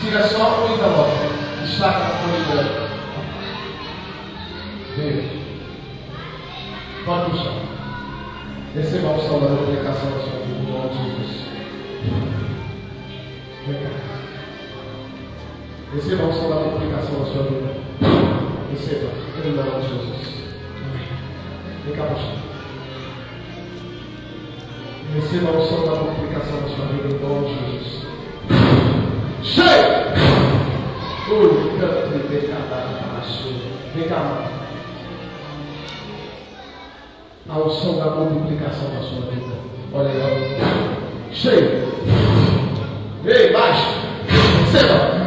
Tira só o envelope. Destaca a folha. Veio. Pode puxar. Receba a unção da multiplicação da sua vida, em nome de Jesus. Vem cá. Receba a unção da multiplicação da sua vida. Receba, em nome de Jesus. Vem cá, puxar. Receba a unção da multiplicação da sua vida, em nome de Jesus. Cheio! Vem cá, mano. A unção da multiplicação da sua vida. Olha aí, olha. Cheio. Ei, baixo. Receba.